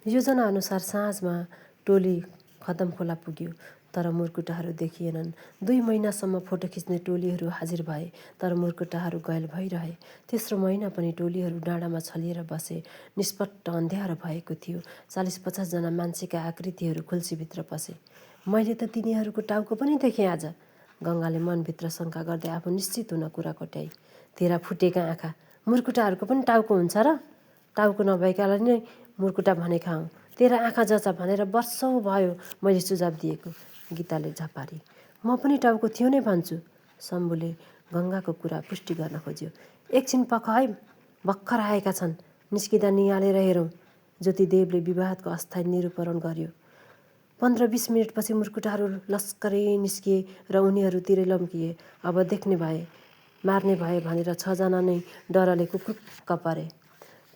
योजनाअनुसार साँझमा टोली खदम खोला पुग्यो, तर मुर्कुटाहरू देखिएनन्। 2 महिनासम्म फोटो खिच्ने टोलीहरू हाजिर भए, तर मुर्कुटाहरू गैल भइरहे। तेस्रो महिना पनि टोलीहरू डाँडामा छलिएर बसे। निष्पट्ट अँध्यारो भएको थियो। 40-50 जना मान्छेका आकृतिहरू खुल्सीभित्र पसे। मैले त तिनीहरूको टाउको पनि देखेँ आज। गङ्गाले मनभित्र शङ्का गर्दै आफू निश्चित हुन कुरा कोट्याई। तेरा फुटेका आँखा, मुर्कुटाहरूको पनि टाउको हुन्छ र? टाउको नभएकालाई नै मुर्कुटा भनेका हौँ। तेरा आँखा जचा भनेर वर्षौँ भयो मैले सुझाव दिएको। गीताले झपारी। म पनि टाउको थियो नै भन्छु। शम्भुले गङ्गाको कुरा पुष्टि गर्न खोज्यो। एकछिन पख है, भर्खर आएका छन्, निस्किँदा निहालेर हेरौँ। ज्योतिदेवले विवादको अस्थायी निरूपण गर्यो। 15-20 मिनटपछि मुर्कुटाहरू लस्करै निस्किए र उनीहरूतिरै लम्किए। अब देख्ने भए, मार्ने भए भनेर 6 जना नै डरले कुक्रुक्क परे।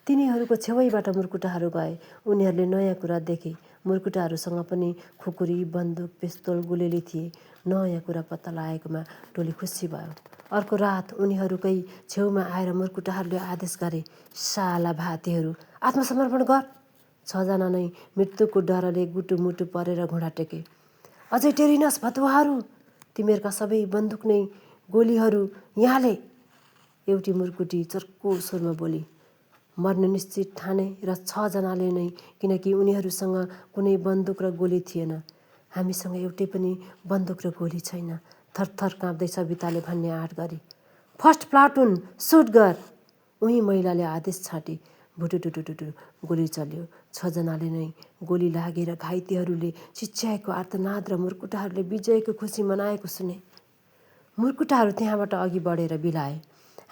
तिनीहरूको छेउैबाट मुर्कुटाहरू गए। उनीहरूले नयाँ कुरा देखे। मुर्कुटाहरूसँग पनि खुकुरी, बन्दुक, पिस्तोल, गुलेली थिए। नयाँ कुरा पत्ता लागेकोमा टोली खुसी भयो। अर्को रात उनीहरूकै छेउमा आएर मुर्कुटाहरूले आदेश गरे, साला भातेहरू, आत्मसमर्पण गर। 6 जना नै मृत्युको डरले गुटुमुटु परेर घुँडा टेके। अझै टेरिनस् भतुवाहरू, तिमीहरूका सबै बन्दुक नै गोलीहरू यहाँले। एउटी मुर्कुटी चर्को स्वरमा बोली। मर्नु निश्चित ठाने र 6 जनाले नै, किनकि उनीहरूसँग कुनै बन्दुक र गोली थिएन। हामीसँग एउटै पनि बन्दुक र गोली छैन। थरथर काँप्दै सविताले भन्ने आँट गरी। फर्स्ट प्लाटुन, सुट गर। उही महिलाले आदेश छाटी। भुटुटुटुटु गोली चल्यो। 6 जनाले नै गोली लागेर घाइतेहरूले चिच्याएको आर्तनाद र मुर्कुटाहरूले विजयको खुसी मनाएको सुने। मुर्कुटाहरू त्यहाँबाट अघि बढेर बिलाए।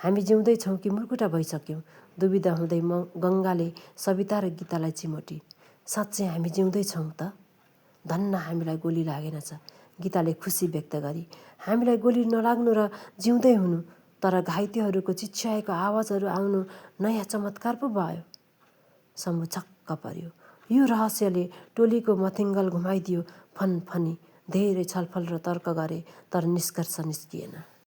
हामी जिउँदै छौँ कि मुर्कुटा भइसक्यौँ। दुविधा हुँदै गङ्गाले सविता र गीतालाई चिमोटी। साँच्चै हामी जिउँदै छौँ त? धन्न हामीलाई गोली लागेनछ। गीताले खुसी व्यक्त गरी। हामीलाई गोली नलाग्नु र जिउँदै हुनु, तर घाइतेहरूको चिच्याएको आवाजहरू आउनु नयाँ चमत्कार पो भयो। शम्भु छक्क पर्यो। यो रहस्यले टोलीको मथिङ्गल घुमाइदियो। फनफनी धेरै छलफल र तर्क गरे, तर निष्कर्ष निस्किएन।